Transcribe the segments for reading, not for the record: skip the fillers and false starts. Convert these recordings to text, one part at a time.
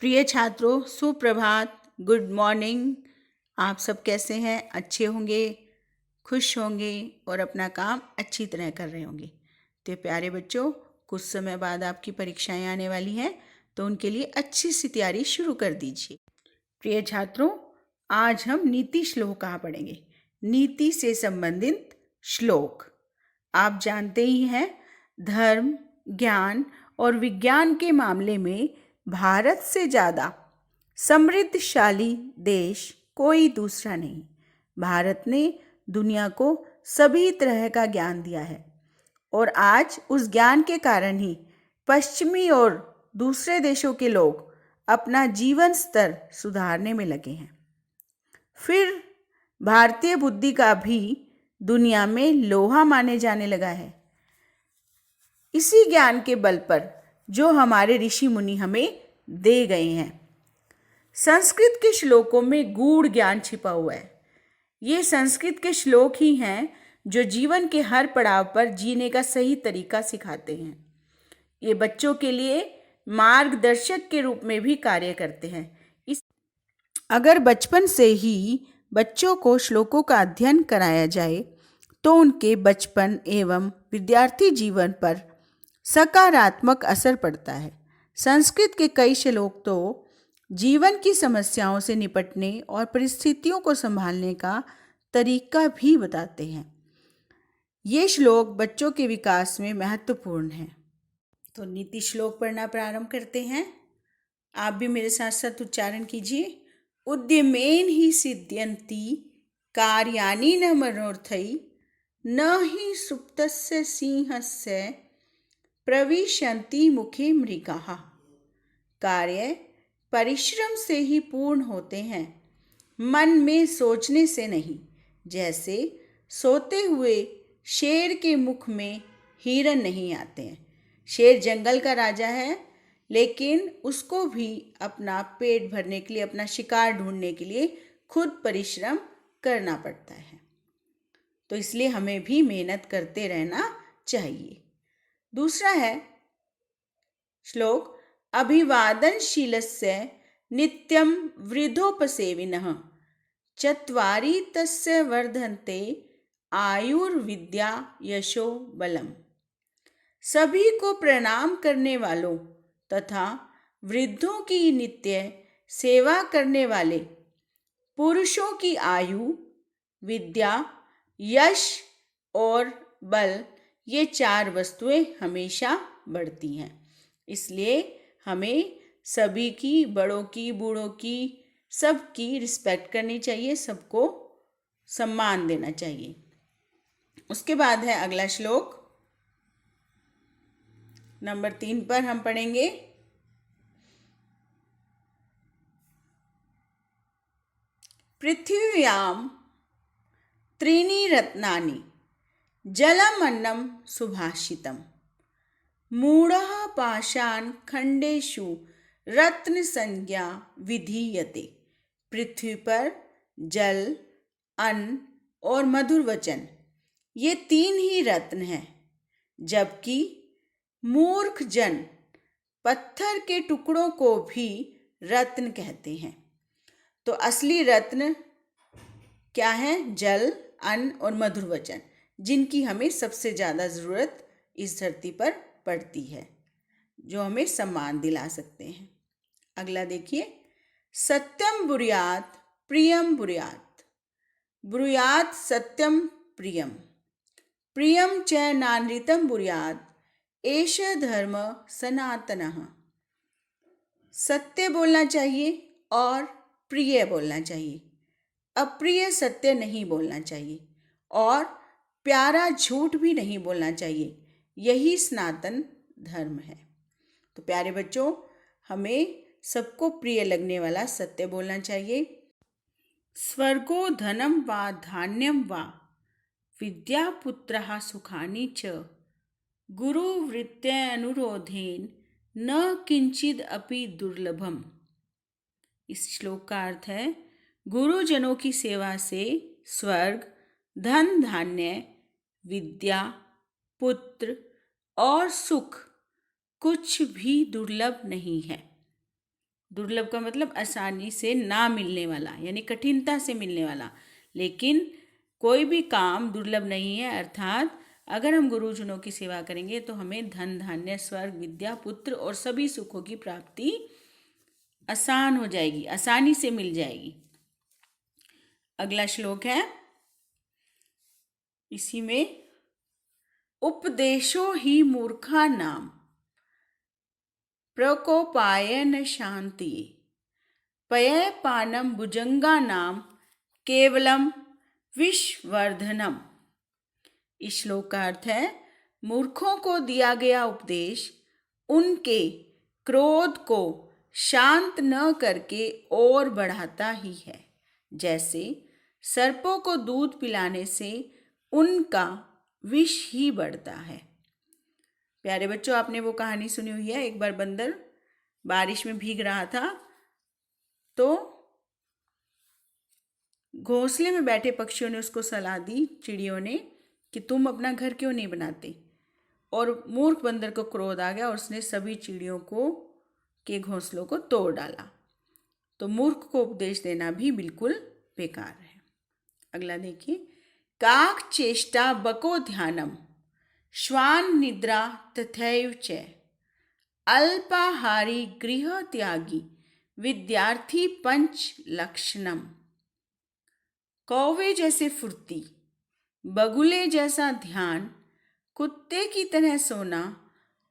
प्रिय छात्रों, सुप्रभात, गुड मॉर्निंग। आप सब कैसे हैं? अच्छे होंगे, खुश होंगे और अपना काम अच्छी तरह कर रहे होंगे। तो प्यारे बच्चों, कुछ समय बाद आपकी परीक्षाएं आने वाली हैं, तो उनके लिए अच्छी सी तैयारी शुरू कर दीजिए। प्रिय छात्रों, आज हम नीति श्लोक पढ़ेंगे। नीति से संबंधित श्लोक। आप जानते ही हैं, धर्म, ज्ञान और विज्ञान के मामले में भारत से ज़्यादा समृद्धशाली देश कोई दूसरा नहीं। भारत ने दुनिया को सभी तरह का ज्ञान दिया है और आज उस ज्ञान के कारण ही पश्चिमी और दूसरे देशों के लोग अपना जीवन स्तर सुधारने में लगे हैं। फिर भारतीय बुद्धि का भी दुनिया में लोहा माने जाने लगा है। इसी ज्ञान के बल पर जो हमारे ऋषि मुनि हमें दे गए हैं। संस्कृत के श्लोकों में गूढ़ ज्ञान छिपा हुआ है। ये संस्कृत के श्लोक ही हैं जो जीवन के हर पड़ाव पर जीने का सही तरीका सिखाते हैं। ये बच्चों के लिए मार्गदर्शक के रूप में भी कार्य करते हैं। अगर बचपन से ही बच्चों को श्लोकों का अध्ययन कराया जाए तो उनके बचपन एवं विद्यार्थी जीवन पर सकारात्मक असर पड़ता है। संस्कृत के कई श्लोक तो जीवन की समस्याओं से निपटने और परिस्थितियों को संभालने का तरीका भी बताते हैं। ये श्लोक बच्चों के विकास में महत्वपूर्ण हैं। तो नीति श्लोक पढ़ना प्रारंभ करते हैं। आप भी मेरे साथ साथ उच्चारण कीजिए। उद्यमेन ही सिद्ध्यन्ति कार्याणि न मनोर्थै न हि सुप्तस्य सिंहस्य प्रविशन्ति मुखे मृगाः। कार्य परिश्रम से ही पूर्ण होते हैं, मन में सोचने से नहीं। जैसे सोते हुए शेर के मुख में हिरन नहीं आते हैं। शेर जंगल का राजा है, लेकिन उसको भी अपना पेट भरने के लिए, अपना शिकार ढूंढने के लिए खुद परिश्रम करना पड़ता है। तो इसलिए हमें भी मेहनत करते रहना चाहिए। दूसरा है श्लोक, अभिवादनशीलस्य नित्यं वृद्धोपसेविनः चत्वारि तस्य वर्धन्ते आयुर्विद्या यशो बलम। सभी को प्रणाम करने वालों तथा वृद्धों की नित्य सेवा करने वाले पुरुषों की आयु, विद्या, यश और बल, ये चार वस्तुएं हमेशा बढ़ती हैं। इसलिए हमें सभी की, बड़ों की, बूढ़ों की, सबकी रिस्पेक्ट करनी चाहिए, सबको सम्मान देना चाहिए। उसके बाद है अगला श्लोक, नंबर 3 पर हम पढ़ेंगे। पृथिव्यां त्रीणि रत्नानि जलमन्नं सुभाषितम् मूढ़ः पाषाण खंडेषु रत्न संज्ञा विधीयते। पृथ्वी पर जल, अन्न और मधुर वचन, ये 3 ही रत्न हैं, जबकि मूर्ख जन पत्थर के टुकड़ों को भी रत्न कहते हैं। तो असली रत्न क्या है? जल, अन्न और मधुर वचन, जिनकी हमें सबसे ज़्यादा ज़रूरत इस धरती पर पड़ती है, जो हमें सम्मान दिला सकते हैं। अगला देखिए, सत्यम ब्रूयात प्रियम ब्रूयात। ब्रूयात सत्यम प्रियम, प्रियम च नानृतम ब्रूयात, एष धर्म सनातनः। सत्य बोलना चाहिए और प्रिय बोलना चाहिए। अप्रिय सत्य नहीं बोलना चाहिए और प्यारा झूठ भी नहीं बोलना चाहिए। यही सनातन धर्म है। तो प्यारे बच्चों, हमें सबको प्रिय लगने वाला सत्य बोलना चाहिए। स्वर्गो धनम वा धान्यम वा विद्यापुत्रः सुखानि च गुरुवृत्त्यनुरोधेन न किंचिद अपि दुर्लभम। इस श्लोक का अर्थ है, गुरुजनों की सेवा से स्वर्ग, धन धान्य, विद्या, पुत्र और सुख कुछ भी दुर्लभ नहीं है। दुर्लभ का मतलब आसानी से ना मिलने वाला, यानी कठिनता से मिलने वाला। लेकिन कोई भी काम दुर्लभ नहीं है, अर्थात अगर हम गुरुजनों की सेवा करेंगे तो हमें धन धान्य स्वर्ग विद्या पुत्र और सभी सुखों की प्राप्ति आसान हो जाएगी, आसानी से मिल जाएगी। अगला श्लोक है इसी में, उपदेशो ही मूर्खा नाम प्रकोपाय न शांति पय पानम भुजंगा नाम केवलम विषवर्धनम। इस श्लोक का अर्थ है, मूर्खों को दिया गया उपदेश उनके क्रोध को शांत न करके और बढ़ाता ही है, जैसे सर्पों को दूध पिलाने से उनका विष ही बढ़ता है। प्यारे बच्चों, आपने वो कहानी सुनी हुई है, एक बार बंदर बारिश में भीग रहा था तो घोंसले में बैठे पक्षियों ने उसको सलाह दी, चिड़ियों ने, कि तुम अपना घर क्यों नहीं बनाते। और मूर्ख बंदर को क्रोध आ गया और उसने सभी चिड़ियों को के घोंसलों को तोड़ डाला। तो मूर्ख को उपदेश देना भी बिल्कुल बेकार है। अगला देखिए, काक चेष्टा बको ध्यानम श्वान निद्रा तथैव च अल्पाहारी गृह त्यागी विद्यार्थी पंच लक्षणम। कौवे जैसे फुर्ती, बगुले जैसा ध्यान, कुत्ते की तरह सोना,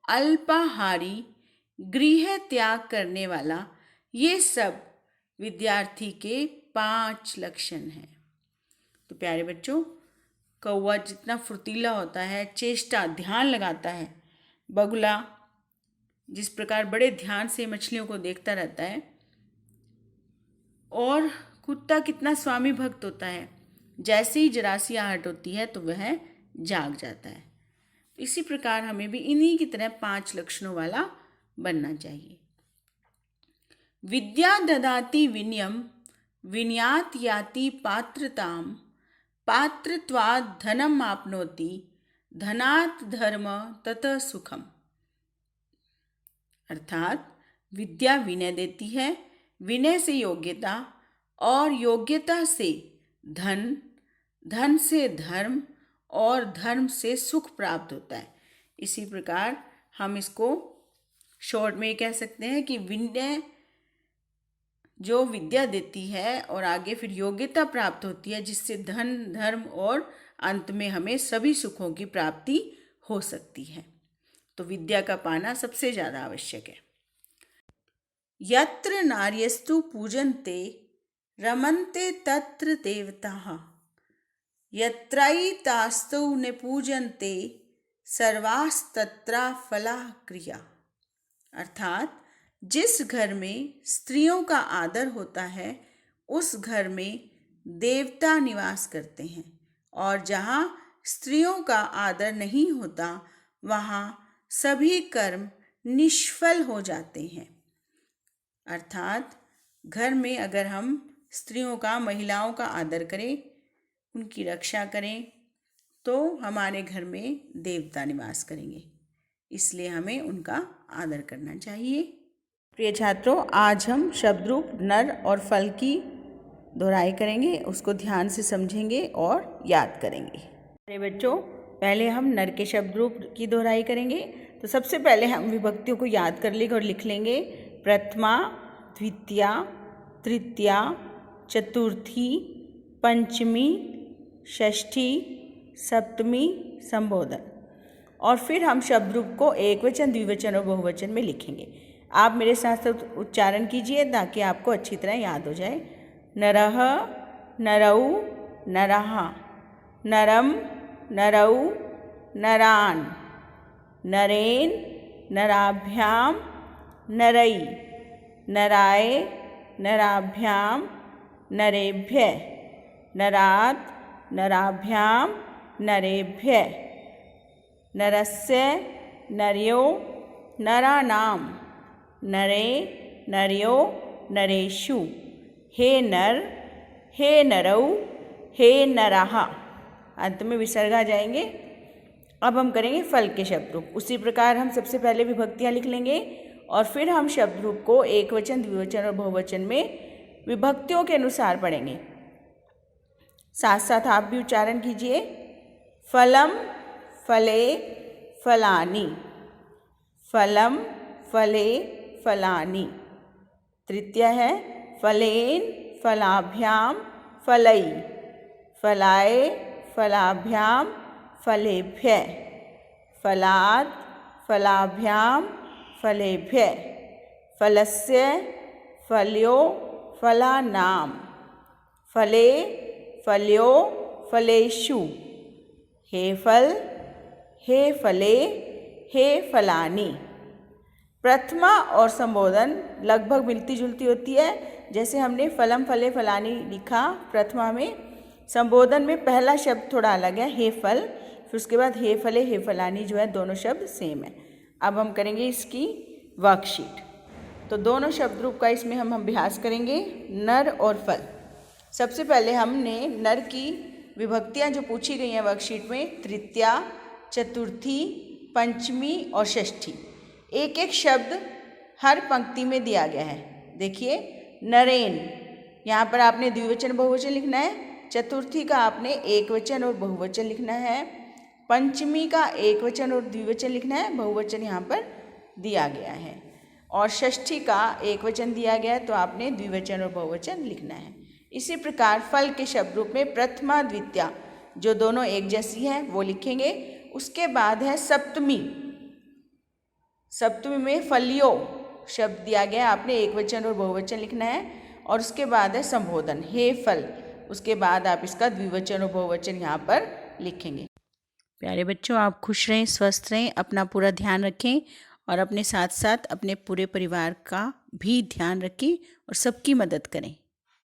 अल्पाहारी, गृह त्याग करने वाला, ये सब विद्यार्थी के 5 लक्षण हैं। तो प्यारे बच्चों, कौवा जितना फुर्तीला होता है, चेष्टा ध्यान लगाता है, बगुला जिस प्रकार बड़े ध्यान से मछलियों को देखता रहता है, और कुत्ता कितना स्वामी भक्त होता है, जैसे ही जरा सी आहट होती है तो वह जाग जाता है। इसी प्रकार हमें भी इन्हीं की तरह 5 लक्षणों वाला बनना चाहिए। विद्या ददाति विनयम विनयात याति पात्रताम पात्रत्वात् धनम आपनोति धनात् धर्म ततः सुखम। अर्थात विद्या विनय देती है, विनय से योग्यता, और योग्यता से धन, धन से धर्म, और धर्म से सुख प्राप्त होता है। इसी प्रकार हम इसको शॉर्ट में कह सकते हैं कि विनय जो विद्या देती है और आगे फिर योग्यता प्राप्त होती है, जिससे धन, धर्म और अंत में हमें सभी सुखों की प्राप्ति हो सकती है। तो विद्या का पाना सबसे ज़्यादा आवश्यक है। यत्र नार्यस्तु पूजन्ते रमन्ते तत्र देवताः यत्रैतास्तु न पूजन्ते सर्वास्तत्रा फला क्रिया। अर्थात जिस घर में स्त्रियों का आदर होता है उस घर में देवता निवास करते हैं, और जहाँ स्त्रियों का आदर नहीं होता वहाँ सभी कर्म निष्फल हो जाते हैं। अर्थात घर में अगर हम स्त्रियों का, महिलाओं का आदर करें, उनकी रक्षा करें, तो हमारे घर में देवता निवास करेंगे। इसलिए हमें उनका आदर करना चाहिए। प्रिय छात्रों, आज हम शब्द रूप नर और फल की दोहराई करेंगे, उसको ध्यान से समझेंगे और याद करेंगे। प्रिय बच्चों, पहले हम नर के शब्द रूप की दोहराई करेंगे। तो सबसे पहले हम विभक्तियों को याद कर लेंगे और लिख लेंगे। प्रथमा, द्वितीया, तृतीया, चतुर्थी, पंचमी, षष्ठी, सप्तमी, संबोधन। और फिर हम शब्द रूप को एकवचन, द्विवचन और बहुवचन में लिखेंगे। आप मेरे साथ साथ उच्चारण कीजिए ताकि आपको अच्छी तरह याद हो जाए। नरः, नरौ, नरः, नरम, नरौ, नरान, नरेन, नराभ्याम, नरै, नराय, नराभ्याम, नरेभ्यः, नरात्, नराभ्याम, नरेभ्यः, नरस्य, नर्यो, नराणाम, नरे, नर्यो, नरेषु, हे नर, हे नरौ, हे नरः। अंत में विसर्ग आ जाएंगे। अब हम करेंगे फल के शब्द रूप। उसी प्रकार हम सबसे पहले विभक्तियाँ लिख लेंगे और फिर हम शब्द रूप को एक वचन, द्विवचन और बहुवचन में विभक्तियों के अनुसार पढ़ेंगे। साथ साथ आप भी उच्चारण कीजिए। फलम, फले, फलानी। फलम, फले, फलानी। तृतीय है फलेन, फलाभ्याम, फलई। फलाए, फलाभ्याम, फलेभ्यः। फलात्, फलाभ्याम, फलेभ्यः। फलस्य, फल्यो, फलानां। फले, फल्यो, फलेषु। हे फल, हे फले, हे फलानी। प्रथमा और संबोधन लगभग मिलती जुलती होती है। जैसे हमने फलम, फले, फलानी लिखा प्रथमा में, संबोधन में पहला शब्द थोड़ा अलग है, हे फल, फिर उसके बाद हे फले, हे फलानी जो है दोनों शब्द सेम है। अब हम करेंगे इसकी वर्कशीट। तो दोनों शब्द रूप का इसमें हम अभ्यास करेंगे, नर और फल। सबसे पहले हमने नर की विभक्तियां जो पूछी गई हैं वर्कशीट में, तृतीया, चतुर्थी, पंचमी और षष्ठी। एक एक शब्द हर पंक्ति में दिया गया है। देखिए, नरेन, यहाँ पर आपने द्विवचन बहुवचन लिखना है। चतुर्थी का आपने एक वचन और बहुवचन लिखना है। पंचमी का एक वचन और द्विवचन लिखना है, बहुवचन यहाँ पर दिया गया है। और षष्ठी का एक वचन दिया गया है, तो आपने द्विवचन और बहुवचन लिखना है। इसी प्रकार फल के शब्द रूप में प्रथमा, द्वितीया जो दोनों एक जैसी है वो लिखेंगे। उसके बाद है सप्तमी। सप्तमी में फलियो शब्द दिया गया है, आपने एक वचन और बहुवचन लिखना है। और उसके बाद है संबोधन, हे फल। उसके बाद आप इसका द्विवचन और बहुवचन यहाँ पर लिखेंगे। प्यारे बच्चों, आप खुश रहें, स्वस्थ रहें, अपना पूरा ध्यान रखें और अपने साथ साथ अपने पूरे परिवार का भी ध्यान रखें और सबकी मदद करें।